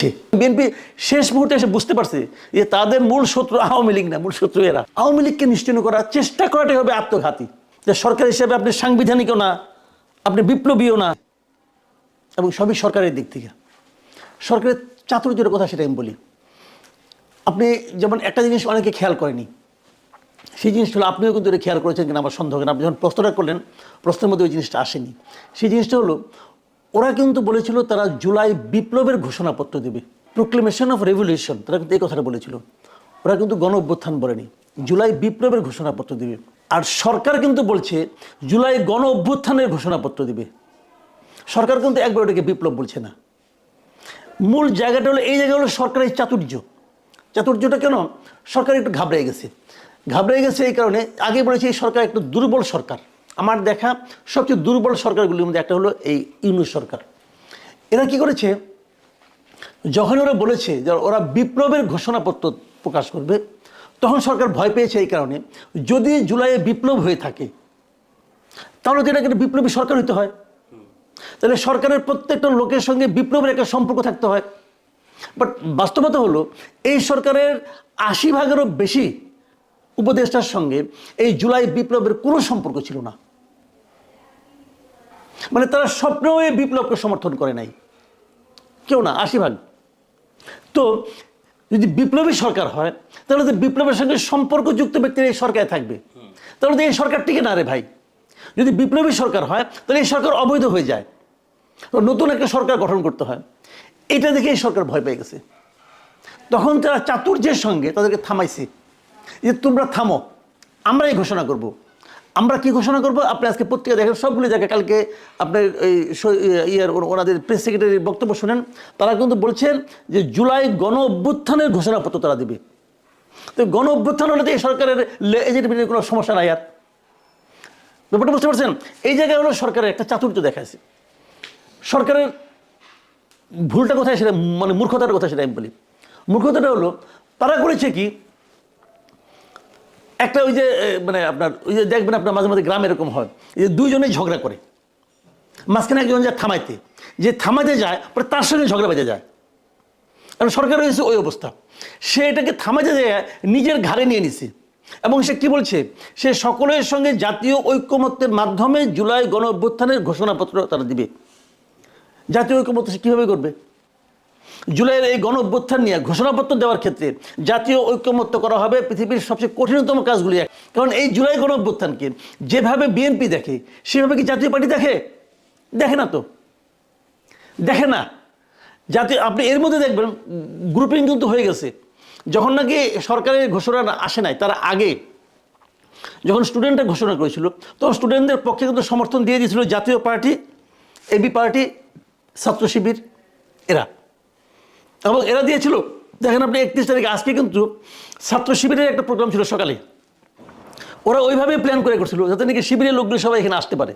করছে। বিএনপি শেষ মুহূর্তে এসে বুঝতে পারছে যে তাদের মূল শত্রু আওয়ামী লীগ না, মূল শত্রু এরা। আওয়ামী লীগকে নিশ্চিহ্ন করার চেষ্টা করাটাই হবে আত্মঘাতী। যে সরকার হিসেবে আপনি সাংবিধানিকও না, আপনি বিপ্লবীও না, এবং সবই সরকারের দিক থেকে। সরকারের চাতুর্যের কথা সেটা আমি বলি। আপনি যেমন একটা জিনিস অনেকে খেয়াল করেনি, সেই জিনিসটা হলো, আপনিও কিন্তু এটা খেয়াল করেছেন কিনা আমার সন্দেহ করেন। আপনি যখন প্রশ্নটা করলেন, প্রশ্নের মধ্যে ওই জিনিসটা আসেনি। সেই জিনিসটা হলো, ওরা কিন্তু বলেছিল তারা জুলাই বিপ্লবের ঘোষণাপত্র দেবে, প্রোক্লেমেশন অফ রেভলিউশন, তারা কিন্তু এই কথাটা বলেছিল। ওরা কিন্তু গণ অভ্যুত্থান বলেনি, জুলাই বিপ্লবের ঘোষণাপত্র দেবে। আর সরকার কিন্তু বলছে জুলাই গণ অভ্যুত্থানের ঘোষণাপত্র দেবে। সরকার কিন্তু একবার ওটাকে বিপ্লব বলছে না। মূল জায়গাটা হলো, এই জায়গা হলো সরকারের চাতুর্য। চাতুর্যটা কেন? সরকার একটু ঘাবড়ে গেছে এই কারণে। আগে বলেছি এই সরকার একটু দুর্বল সরকার। আমার দেখা সবচেয়ে দুর্বল সরকারগুলির মধ্যে একটা হলো এই ইউনূস সরকার। এরা কি করেছে, যখন ওরা বলেছে যে ওরা বিপ্লবের ঘোষণাপত্র প্রকাশ করবে, তখন সরকার ভয় পেয়েছে এই কারণে, যদি জুলাইয়ে বিপ্লব হয়ে থাকে তাহলে তো এটাকে একটা বিপ্লবী সরকার হইতে হয়, তাহলে সরকারের প্রত্যেকটা লোকের সঙ্গে বিপ্লবের একটা সম্পর্ক থাকতে হয়। বাট বাস্তবতা হলো, এই সরকারের ৮০% বেশি উপদেষ্টার সঙ্গে এই জুলাই বিপ্লবের কোনো সম্পর্ক ছিল না। মানে তারা স্বপ্নেও এই বিপ্লবকে সমর্থন করে নাই, কেউ না, ৮০%। তো যদি বিপ্লবী সরকার হয়, তাহলে তো বিপ্লবের সঙ্গে সম্পর্কযুক্ত ব্যক্তিরা এই সরকারে থাকবে, তাহলে তো এই সরকার টিকে না রে ভাই। যদি বিপ্লবী সরকার হয়, তাহলে এই সরকার অবৈধ হয়ে যায়, নতুন একটা সরকার গঠন করতে হয়। এটা দেখে এই সরকার ভয় পেয়ে গেছে। তখন তারা চাতুর্যের সঙ্গে তাদেরকে থামাইছে যে তোমরা থামো, আমরা এই ঘোষণা করব। আমরা কি ঘোষণা করব? আপনি আজকে পত্রিকা দেখেন, সবগুলো জায়গায় কালকে আপনার এই ওনাদের প্রেস সেক্রেটারির বক্তব্য শুনেন, তারা কিন্তু বলছেন যে জুলাই গণ অভ্যুত্থানের ঘোষণাপত্র তারা দেবে। তো গণ অভ্যুত্থান হলে তো এই সরকারের এজেন্টের কোনো সমস্যা নাই। আর ব্যাপারটা বুঝতে পারছেন? এই জায়গায় হলো সরকারের একটা চাতুর্য দেখাচ্ছে। সরকারের ভুলটা কোথায় সেটা, মানে মূর্খতার কথা সেটা আমি বলি। মূর্খতাটা হলো, তারা করেছে কি, একটা ওই যে মানে আপনার ওই যে দেখবেন আপনার মাঝে মাঝে গ্রাম এরকম হয়, এই যে দুইজনেই ঝগড়া করে, মাঝখানে একজন যায় থামাইতে যায়, পরে তার সঙ্গে ঝগড়া বেজে যায়। কারণ সরকার হয়েছে ওই অবস্থা, সে এটাকে থামাইতে যায় নিজের ঘাড়ে নিয়ে নিছে। এবং সে কি বলছে, সে সকলের সঙ্গে জাতীয় ঐক্যমত্যের মাধ্যমে জুলাই গণ অভ্যুত্থানের ঘোষণাপত্র তারা দিবে। জাতীয় ঐক্যমত্য সে কীভাবে করবে? জুলাইয়ের এই গণ অভ্যুত্থান নিয়ে ঘোষণাপত্র দেওয়ার ক্ষেত্রে জাতীয় ঐক্যমত্য করা হবে পৃথিবীর সবচেয়ে কঠিনতম কাজগুলি। কারণ এই জুলাই গণ অভ্যুত্থানকে যেভাবে বিএনপি দেখে, সেভাবে কি জাতীয় পার্টি দেখে? দেখে না তো, দেখে না। জাতীয়, আপনি এর মধ্যে দেখবেন গ্রুপিং কিন্তু হয়ে গেছে। যখন নাকি সরকারের ঘোষণা আসে নাই, তার আগে যখন স্টুডেন্টরা ঘোষণা করেছিল, তখন স্টুডেন্টদের পক্ষে কিন্তু সমর্থন দিয়ে দিয়েছিল জাতীয় পার্টি, এবি পার্টি, ছাত্র শিবির, এরা। এবং এরা দিয়েছিল, দেখেন আপনি ৩১ তারিখে, আজকে কিন্তু ছাত্র শিবিরের একটা প্রোগ্রাম ছিল সকালে, ওরা ওইভাবে প্ল্যান করে করছিল যাতে নাকি শিবিরের লোকগুলো সবাই এখানে আসতে পারে।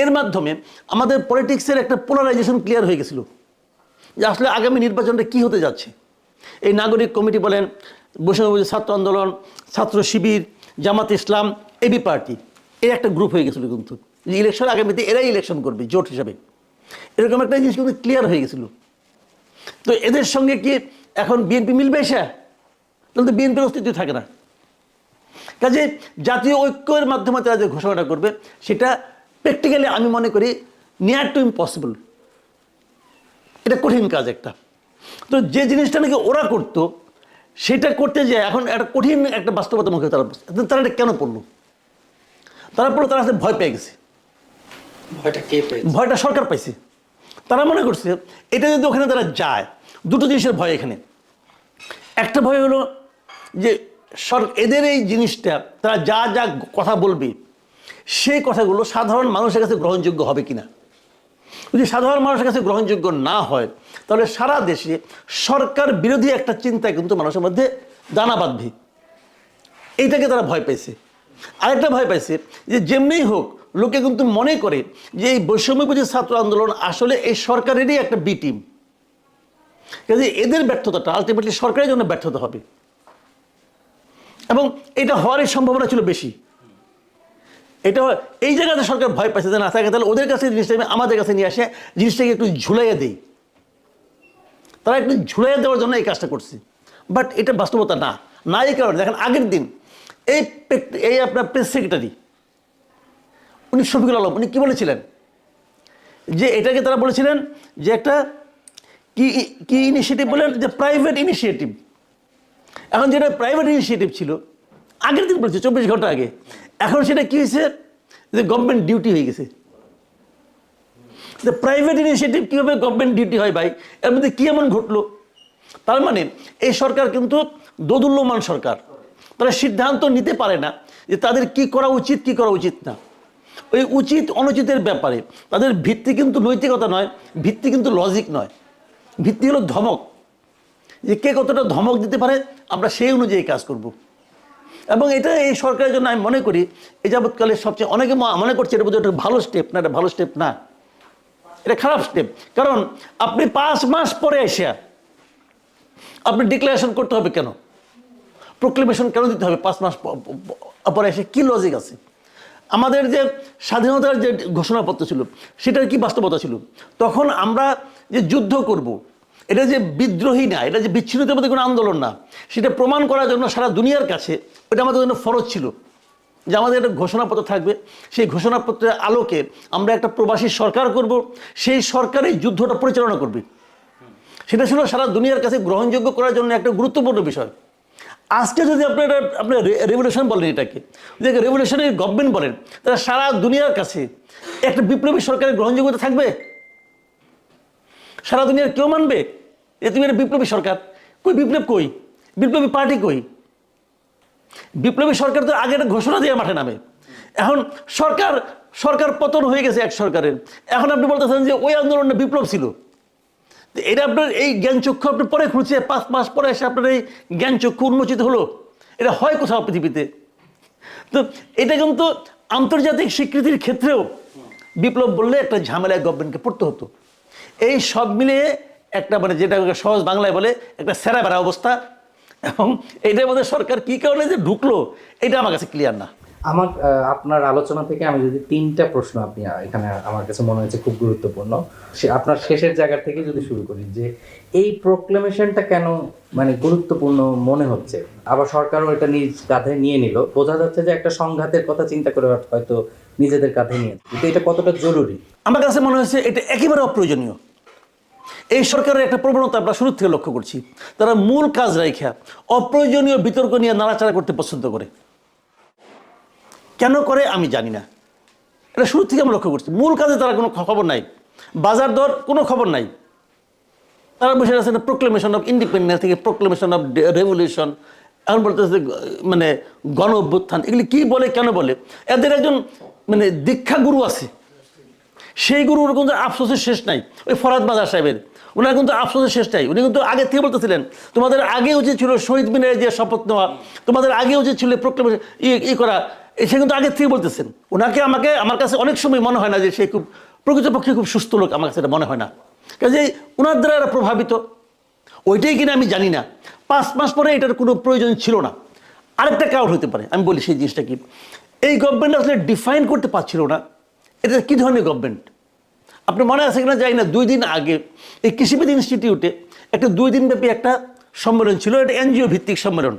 এর মাধ্যমে আমাদের পলিটিক্সের একটা পোলারাইজেশন ক্লিয়ার হয়ে গেছিল যে আসলে আগামী নির্বাচনটা কী হতে যাচ্ছে। এই নাগরিক কমিটি বলেন, বৈষম্য ছাত্র আন্দোলন, ছাত্র শিবির, জামাত ইসলাম, এবি পার্টি, এই একটা গ্রুপ হয়ে গেছিলো কিন্তু, যে ইলেকশন আগামীতে এরাই ইলেকশন করবে জোট হিসাবে, এরকম একটা জিনিস কিন্তু ক্লিয়ার হয়ে গেছিলো। তো এদের সঙ্গে কি এখন বিএনপি মিলবে? এসে তাহলে তো বিএনপির অস্তিত্ব থাকে না। কাজে জাতীয় ঐক্যের মাধ্যমে তারা যে ঘোষণাটা করবে, সেটা প্র্যাকটিক্যালি আমি মনে করি নিয়ার টু ইম্পসিবল। এটা কঠিন কাজ একটা। তো যে জিনিসটা নাকি ওরা করতো, সেটা করতে যায় এখন একটা কঠিন একটা বাস্তবতার মুখে তারা এটা কেন পড়লো? তারা আসলে ভয় পেয়ে গেছে। ভয়টা সরকার পাইছে। তারা মনে করছে এটা যদি ওখানে তারা যায়, দুটো জিনিসের ভয় এখানে। একটা ভয় হলো যে এদের এই জিনিসটা, তারা যা যা কথা বলবে, সেই কথাগুলো সাধারণ মানুষের কাছে গ্রহণযোগ্য হবে কিনা। যদি সাধারণ মানুষের কাছে গ্রহণযোগ্য না হয়, তাহলে সারা দেশে সরকার বিরোধী একটা চিন্তা কিন্তু মানুষের মধ্যে দানা বাঁধবে। এইটাকে তারা ভয় পেয়েছে। আরেকটা ভয় পাইছে যে যেমনিই হোক লোকে কিন্তু মনে করে যে এই বৈষম্যবিরোধী ছাত্র আন্দোলন আসলে এই সরকারেরই একটা বি টিম। কাজে এদের ব্যর্থতাটা আলটিমেটলি সরকারের জন্য ব্যর্থতা হবে, এবং এটা হওয়ারই সম্ভাবনা ছিল বেশি। এটা এই জায়গাতে সরকার ভয় পাইছে যে না থাকে, তাহলে ওদের কাছে জিনিসটা আমাদের কাছে নিয়ে আসে, জিনিসটাকে একটু ঝুলাইয়া দেই, তারা একটু ঝুলাই দেওয়ার জন্য এই কাজটা করছে, বাট এটা বাস্তবতা না। না এই কারণে দেখেন আগের দিন এই আপনার প্রেস সেক্রেটারি উনি শফিকুল আলম উনি কী বলেছিলেন, যে এটাকে তারা বলেছিলেন যে একটা কি ইনিশিয়েটিভ বলেন, যে প্রাইভেট ইনিশিয়েটিভ। এখন যেটা প্রাইভেট ইনিশিয়েটিভ ছিল আগের দিন বলছে 24 ঘন্টা আগে, এখন সেটা কী হয়েছে যে গভর্নমেন্ট ডিউটি হয়ে গেছে। প্রাইভেট ইনিশিয়েটিভ কীভাবে গভর্নমেন্ট ডিউটি হয় ভাই, এর মধ্যে কী এমন ঘটলো? তার মানে এই সরকার কিন্তু দোদুল্যমান সরকার, তারা সিদ্ধান্ত নিতে পারে না যে তাদের কি করা উচিত কি করা উচিত না। ওই উচিত অনুচিতের ব্যাপারে তাদের ভিত্তি কিন্তু নৈতিকতা নয়, ভিত্তি কিন্তু লজিক নয়, ভিত্তি হলো ধমক, যে কে কতটা ধমক দিতে পারে আমরা সেই অনুযায়ী কাজ করব। এবং এটা এই সরকারের জন্য আমি মনে করি এই যাবৎকালে সবচেয়ে অনেকে মনে করছে এটা বোধহয় একটা ভালো স্টেপ না, এটা ভালো স্টেপ না, এটা খারাপ স্টেপ। কারণ আপনি 5 মাস পরে এসে আপনি ডিক্লারেশন করতে হবে কেন, প্রোক্লেমেশন কেন দিতে হবে 5 মাস পরে এসে? কি লজিক আছে? আমাদের যে স্বাধীনতার যে ঘোষণাপত্র ছিল সেটার কি বাস্তবতা ছিল? তখন আমরা যে যুদ্ধ করব, এটা যে বিদ্রোহী না, এটা যে বিচ্ছিন্নতার মধ্যে কোনো আন্দোলন না, সেটা প্রমাণ করার জন্য সারা দুনিয়ার কাছে এটা আমাদের জন্য ফরজ ছিল যে আমাদের একটা ঘোষণাপত্র থাকবে, সেই ঘোষণাপত্রের আলোকে আমরা একটা প্রবাসী সরকার করব, সেই সরকারই যুদ্ধটা পরিচালনা করবে। সেটা ছিল সারা দুনিয়ার কাছে গ্রহণযোগ্য করার জন্য একটা গুরুত্বপূর্ণ বিষয়। আজকে যদি আপনার রেভলিউশন বলেন, এটাকে যদি রেভলিউশনারি গভর্নমেন্ট বলেন, তারা সারা দুনিয়ার কাছে একটা বিপ্লবী সরকারের গ্রহণযোগ্যতা থাকবে? সারা দুনিয়ার কেউ মানবে যে তুমি একটা বিপ্লবী সরকার? কই বিপ্লব, কই বিপ্লবী পার্টি, কই বিপ্লবী সরকার? তো আগে একটা ঘোষণা দিয়ে মাঠে নামে। এখন সরকার পতন হয়ে গেছে এক সরকারের, এখন আপনি বলতেছেন যে ওই আন্দোলনটা বিপ্লব ছিল। এটা আপনার এই জ্ঞানচক্ষু আপনি পরে খুঁজছে, 5 মাস পরে এসে আপনার এই জ্ঞানচক্ষু উন্মোচিত হলো? এটা হয় কোথাও পৃথিবীতে? তো এটা কিন্তু আন্তর্জাতিক স্বীকৃতির ক্ষেত্রেও বিপ্লব বললে একটা ঝামেলায় গভর্নমেন্টকে পড়তে হতো। এই সব মিলিয়ে একটা মানে যেটা সহজ বাংলায় বলে একটা সেরা বেড়া অবস্থা। এবং এইটার মধ্যে সরকার কী কারণে যে ঢুকলো এটা আমার কাছে ক্লিয়ার না। আমার আপনার আলোচনা থেকে আমি যদি 3টা প্রশ্ন আপনি এখানে আমার কাছে মনে হয়েছে খুব গুরুত্বপূর্ণ, আপনার শেষের জায়গা থেকে যদি শুরু করি, যে এই প্রোক্লেমেশনটা কেন মানে গুরুত্বপূর্ণ মনে হচ্ছে, আবার সরকারও এটা নিজ কাঁধে নিয়ে নিল, বোঝা যাচ্ছে যে একটা সংঘাতের কথা চিন্তা করে হয়তো নিজেদের কাঁধে নিয়ে, কিন্তু এটা কতটা জরুরি? আমার কাছে মনে হয়েছে এটা একেবারে অপ্রয়োজনীয়। এই সরকারের একটা প্রবণতা আমরা শুরু থেকে লক্ষ্য করছি, তারা মূল কাজ রেখা অপ্রয়োজনীয় বিতর্ক নিয়ে নাড়াচাড়া করতে পছন্দ করে। কেন করে আমি জানি না, এটা শুরু থেকে আমরা লক্ষ্য করছি। মূল কাজে তারা কোনো খবর নাই, বাজার দর কোনো খবর নাই, তারা বসে আছে প্রোক্লেমেশন অফ ইন্ডিপেন্ডেন্স থেকে প্রোক্লেমেশন অফ রেভলিউশন, এখন বলতেছে মানে গণ অভ্যুত্থান। এগুলি কী বলে, কেন বলে? এদের একজন মানে দীক্ষা গুরু আছে, সেই গুরুর কিন্তু আফসোসের শেষ নাই। ওই ফরহাদ মাজার সাহেবের, ওনার কিন্তু আফসোসের শেষ নাই। উনি কিন্তু আগে থেকে বলতেছিলেন তোমাদের আগে উচিত ছিল শহীদ মিনারে যে শপথ নেওয়া, তোমাদের আগে উচিত ছিল প্রোক্লেমেশন করা, সে কিন্তু আগে থেকে বলতেছেন। ওনাকে আমার কাছে অনেক সময় মনে হয় না যে সে খুব প্রকৃতপক্ষে খুব সুস্থ লোক, আমার কাছে এটা মনে হয় না। কাজে ওনার দ্বারা এরা প্রভাবিত, ওইটাই কিনা আমি জানি না। 5 মাস পরে এটার কোনো প্রয়োজন ছিল না। আরেকটা কারণ হতে পারে, আমি বলি সেই জিনিসটা কি, এই গভর্নমেন্ট আসলে ডিফাইন করতে পারছিল না এটা কী ধরনের গভর্নমেন্ট। আপনি মনে আছে কিনা জানি না, 2 দিন আগে এই কৃষিবিদ ইনস্টিটিউটে একটা 2 দিনব্যাপী একটা সম্মেলন ছিল, এটা এনজিও ভিত্তিক সম্মেলন,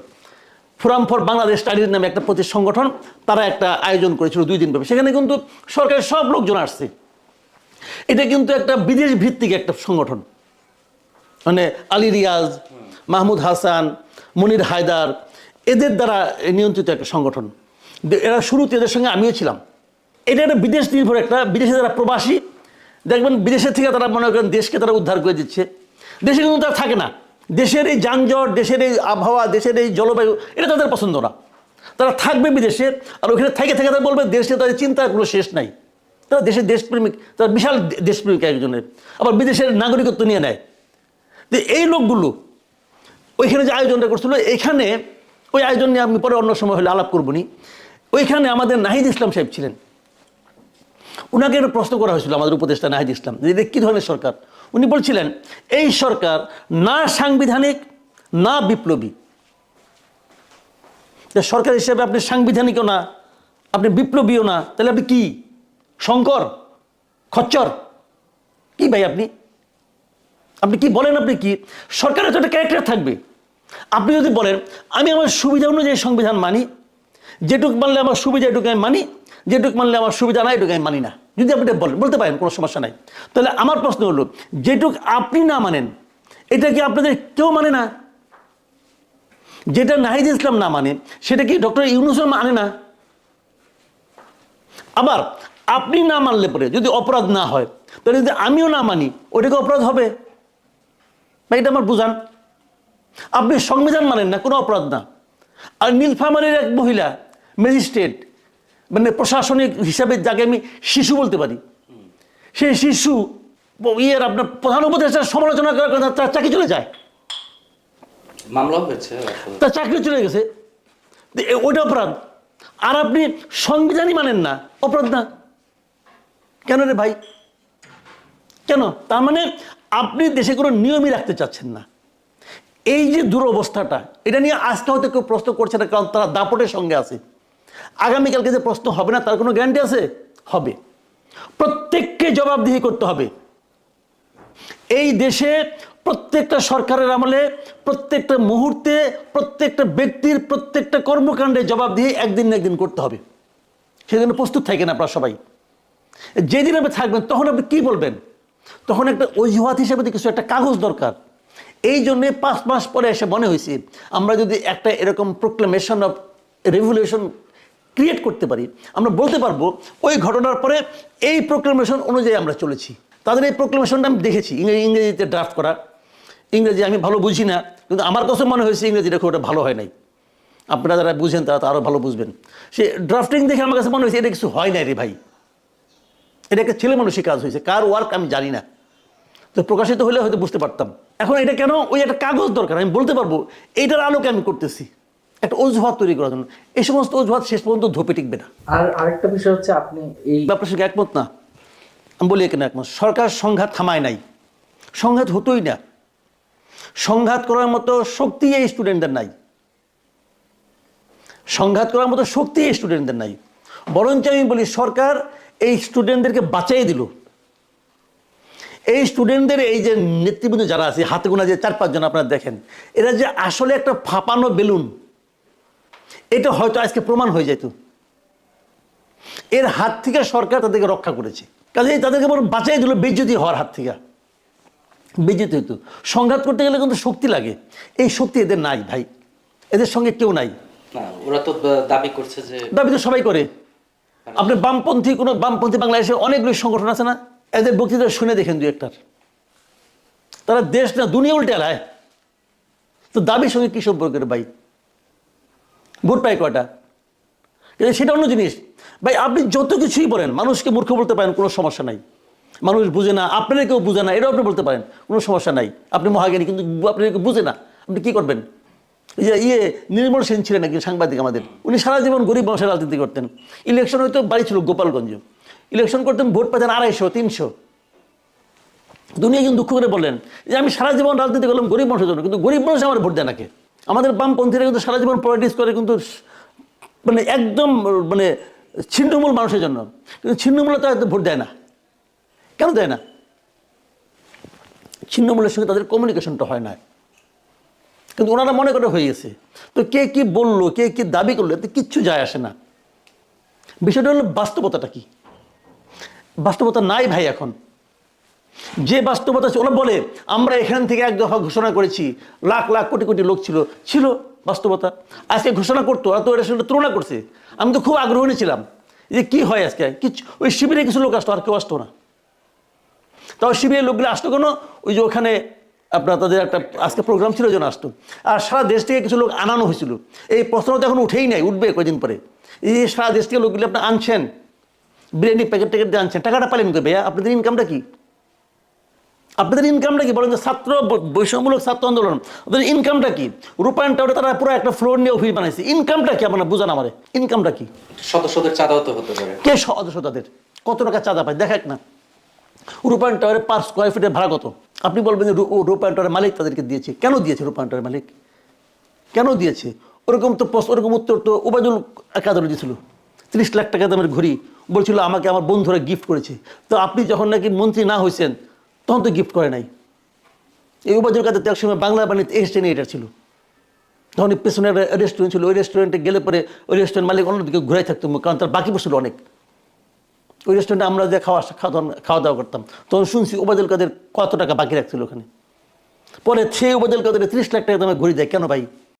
ফোরাম ফর বাংলাদেশ স্টাডিজ নামে একটা প্রতি সংগঠন, তারা একটা আয়োজন করেছিল 2 দিনব্যাপী। সেখানে কিন্তু সরকারের সব লোকজন আসছে। এটা কিন্তু একটা বিদেশ ভিত্তিক একটা সংগঠন, মানে আলী রিয়াজ, মাহমুদ হাসান, মনির হায়দার, এদের দ্বারা নিয়ন্ত্রিত একটা সংগঠন। এরা শুরুতে এদের সঙ্গে আমিও ছিলাম। এটা একটা বিদেশ নির্ভর একটা, বিদেশে যারা প্রবাসী দেখবেন বিদেশের থেকে তারা মনে করেন দেশকে তারা উদ্ধার করে দিচ্ছে, দেশে কিন্তু তারা থাকে না। দেশের এই যানজট, দেশের এই আবহাওয়া, দেশের এই জলবায়ু এটা তাদের পছন্দ না। তারা থাকবে বিদেশে, আর ওখানে থেকে তারা বলবে দেশে তাদের চিন্তার কোনো শেষ নাই। তারা দেশের দেশপ্রেমিক, তারা বিশাল দেশপ্রেমিক একজনের, আবার বিদেশের নাগরিকত্ব নিয়ে নেয়। তো এই লোকগুলো ওইখানে যে আয়োজনটা করছিল, এখানে ওই আয়োজন নিয়ে আমি পরে অন্য সময় হলে আলাপ করবো নি। ওইখানে আমাদের নাহিদ ইসলাম সাহেব ছিলেন। ওনাকে একটা প্রশ্ন করা হয়েছিল, আমাদের উপদেষ্টা নাহিদ ইসলাম, যে এটা কী ধরনের সরকার। উনি বলছিলেন এই সরকার না সাংবিধানিক না বিপ্লবী। সরকার হিসেবে আপনি সাংবিধানিকও না, আপনি বিপ্লবীও না, তাহলে আপনি কি শঙ্কর, খচ্চর কি ভাই আপনি? আপনি কি বলেন? আপনি কি সরকারের তো একটা ক্যারেক্টার থাকবে। আপনি যদি বলেন আমি আমার সুবিধা অনুযায়ী সংবিধান মানি, যেটুক মানলে আমার সুবিধা এটুকু আমি মানি, যেটুক মানলে আমার সুবিধা নাই এটুকু আমি মানি না, যদি আপনি বলেন, বলতে পারেন, কোনো সমস্যা নাই। তাহলে আমার প্রশ্ন হলো, যেটুক আপনি না মানেন এটা কি আপনাদের কেউ মানে না? যেটা নাহিদ ইসলাম না মানে সেটা কি ডক্টর ইউনূস মানে না? আবার আপনি না মানলে পরে যদি অপরাধ না হয়, তাহলে যদি আমিও না মানি ওইটাকে অপরাধ হবে? বা এটা আমার বুঝান। আপনি সংবিধান মানেন না, কোনো অপরাধ না। আর নীলফামারীর এক মহিলা ম্যাজিস্ট্রেট, মানে প্রশাসনিক হিসাবে যাকে আমি শিশু বলতে পারি, সেই শিশু আপনার প্রধান উপদেষ্টার সমালোচনা করার কথা, তার চাকরি চলে যায়, মামলা হয়েছে, তার চাকরি চলে গেছে, ওইটা অপরাধ। আর আপনি সংবিধানই মানেন না, অপরাধ না? কেন রে ভাই, কেন? তার মানে আপনি দেশে কোনো নিয়মই রাখতে চাচ্ছেন না। এই যে দুরবস্থাটা, এটা নিয়ে আজকে হয়তো কেউ প্রশ্ন করছে না, কারণ তারা দাপটের সঙ্গে আছে। আগামীকালকে যে প্রশ্ন হবে না তার কোনো গ্যারান্টি আছে? হবে। প্রত্যেককে জবাবদিহি করতে হবে। এই দেশে প্রত্যেকটা সরকারের আমলে, প্রত্যেকটা মুহূর্তে, প্রত্যেকটা ব্যক্তির প্রত্যেকটা কর্মকাণ্ডে জবাবদিহি একদিন না একদিন করতে হবে। সেজন্য প্রস্তুত থাকেন আপনারা সবাই। যেদিন আপনি থাকবেন তখন আপনি কী বলবেন? তখন একটা অজুহাত হিসেবে কিছু একটা কাগজ দরকার। এই জন্যে 5 মাস পরে এসে মনে হয়েছে আমরা যদি একটা এরকম প্রোক্লেমেশন অফ রেভলিউশন ক্রিয়েট করতে পারি, আমরা বলতে পারবো ওই ঘটনার পরে এই প্রোক্লেমেশন অনুযায়ী আমরা চলেছি। তাদের এই প্রোক্লেমেশনটা আমি দেখেছি ইংরেজিতে ড্রাফট করা। ইংরেজি আমি ভালো বুঝি না, কিন্তু আমার কাছে মনে হয়েছে ইংরেজিটা খুব একটা ভালো হয় নাই। আপনারা যারা বুঝেন তারা তো আরও ভালো বুঝবেন। সে ড্রাফটিং দেখে আমার কাছে মনে হয়েছে এটা কিছু হয় নাই রে ভাই, এটা একটা ছেলে মানুষই কাজ হয়েছে, কার ওয়ার্ক আমি জানি না। তো প্রকাশিত হলে হয়তো বুঝতে পারতাম। এখন এটা কেন? ওই একটা কাগজ দরকার, আমি বলতে পারবো এইটার আলোকে আমি করতেছি, একটা অজুহাত তৈরি করার জন্য। এই সমস্ত অজুহাত শেষ পর্যন্ত ধোপে টিকবে না। আর আরেকটা বিষয় হচ্ছে, আপনি এই আপনার সঙ্গে একমত না? আমি বলি কেন একমত? সরকার সংঘাত থামায় নাই, সংঘাত হতোই না। সংঘাত করার মতো শক্তি এই স্টুডেন্টদের নাই, সংঘাত করার মতো শক্তি এই স্টুডেন্টদের নাই। বরঞ্চ আমি বলি সরকার এই স্টুডেন্টদেরকে বাঁচাই দিল। এই স্টুডেন্টদের এই যে নেতৃবৃন্দ যারা আছে, হাতে গোনা যে 4-5 জন আপনারা দেখেন, এরা যে আসলে একটা ফাঁপানো বেলুন, এটা হয়তো আজকে প্রমাণ হয়ে যেত। এর হাত থেকে সরকার তাদেরকে রক্ষা করেছে, কাজেই তাদেরকে বরং বাঁচাই দিল বেইজ্জতি হওয়ার হাত থেকে। বেইজ্জতি হইতো। সংঘাত করতে গেলে কিন্তু শক্তি লাগে, এই শক্তি এদের নাই ভাই, এদের সঙ্গে কেউ নাই। না, ওরা তো দাবি করছে যে, দাবি তো সবাই করে। আপনি বামপন্থী বাংলাদেশে অনেকগুলো সংগঠন আছে না, এদের বক্তৃতা শুনে দেখেন দু একটার। তারা দেশ না দুনিয়া উল্টে এলায়। তো দাবির সঙ্গে কী সম্পর্ক ভাই? ভোট পায় কয়টা? কিন্তু সেটা অন্য জিনিস ভাই। আপনি যত কিছুই বলেন, মানুষকে মূর্খ বলতে পারেন, কোনো সমস্যা নাই। মানুষ বুঝে না, আপনারা কেউ বুঝে না, এটাও আপনি বলতে পারেন, কোনো সমস্যা নাই। আপনি মহাজ্ঞানী, কিন্তু আপনি কেউ বুঝে না, আপনি কী করবেন? নির্মল সেন ছিলেন একজন সাংবাদিক আমাদের, উনি সারা জীবন গরিব মানুষের রাজনীতি করতেন। ইলেকশন হয়তো বাড়ি ছিল গোপালগঞ্জ, ইলেকশন করতেন, ভোট পেতেন 250-300। দুনিয়া কিন্তু দুঃখ করে বললেন যে আমি সারা জীবন রাজনীতি করলাম গরিব মানুষের জন্য, কিন্তু গরিব মানুষ আমার ভোট দেয় নাকি? আমাদের বামপন্থীরা কিন্তু সারা জীবন পলিটিক্স করে, কিন্তু মানে একদম মানে ছিন্নমূল মানুষের জন্য, কিন্তু ছিন্নমূলে তো ভোট দেয় না। কেন দেয় না? ছিন্নমূলের সঙ্গে তাদের কমিউনিকেশনটা হয় না, কিন্তু ওনারা মনে করে হয়ে গেছে। তো কে কি বললো, কে কি দাবি করলো, এতে কিচ্ছু যায় আসে না। বিষয়টা হলো বাস্তবতাটা কি? বাস্তবতা নাই ভাই। এখন যে বাস্তবতা ওরা বলে আমরা এখান থেকে এক দফা ঘোষণা করেছি, লাখ লাখ কোটি কোটি লোক ছিল বাস্তবতা। আজকে ঘোষণা করতো, ওরা তো এটা সাথে তুলনা করছে। আমি তো খুব আগ্রহী ছিলাম যে কি হয় আজকে। কিছু ওই শিবিরে কিছু লোক আসতো, আর কেউ আসতো না। তাও শিবিরের লোকগুলো আসতো কেন? ওই যে ওখানে আপনার তাদের একটা আজকে প্রোগ্রাম ছিল, যেন আসতো। আর সারা দেশ থেকে কিছু লোক আনানো হয়েছিল। এই প্রশ্ন তো এখন উঠেই নাই, উঠবে কয়দিন পরে। এই যে সারা দেশ থেকে লোকগুলো আপনি আনছেন, বিরিয়ানি প্যাকেট ট্যাকেট দিয়ে আনছেন, টাকাটা পালেন কই ভাইয়া? আপনাদের ইনকামটা কি? আপনাদের ইনকামটা কি বলেন? যে ছাত্র বৈষম্যমূলক ছাত্র আন্দোলন, ওদের ইনকামটা কি? রূপায়ণ টাওয়ারে তারা পুরো একটা ফ্লোর নিয়ে অফিস বানাইছে। ইনকামটা কি আপনারা বুঝান আমারে? ইনকামটা কি? সদস্যদের চাঁদাও তো হতে পারে। কে সদস্য? তাদের কত টাকা চাঁদা পায় দেখাক না। রূপায়ণ টাওয়ারে 5 স্কোয়ার ফিটের ভাড়া কত? আপনি বলবেন যে রূপায়ণ টাওয়ারের মালিক তাদেরকে দিয়েছে। কেন দিয়েছে রূপায়ণ টাওয়ারের মালিক? কেন দিয়েছে? ওরকম উত্তর তো ওবায়দুল কাদের দিয়েছিল। 30 লাখ টাকা দামের ঘড়ি বলছিল আমাকে আমার বন্ধুরা গিফট করেছে। তো আপনি যখন নাকি মন্ত্রী না হয়েছেন তখন তো গিফট করে নাই। এই ওবায়দুল কাদের তো একসময় বাংলা বাণিজ্য এস্টেনিয়েটার ছিল, তখন এই পেছনে একটা রেস্টুরেন্ট ছিল, ওই রেস্টুরেন্টে গেলে পরে ওই রেস্টুরেন্ট মালিক অন্যদিকে ঘুরাই থাকতো, কারণ তার বাকি বসছিল অনেক। ওই রেস্টুরেন্টে আমরা যে খাওয়া দাওয়া করতাম, তখন শুনছি ওবায়দুল কাদের কত টাকা বাকি রাখছিল ওখানে। পরে সেই ওবায়দুল কাদের 30 লাখ টাকা দামে ঘুরে দেয়, কেন ভাই?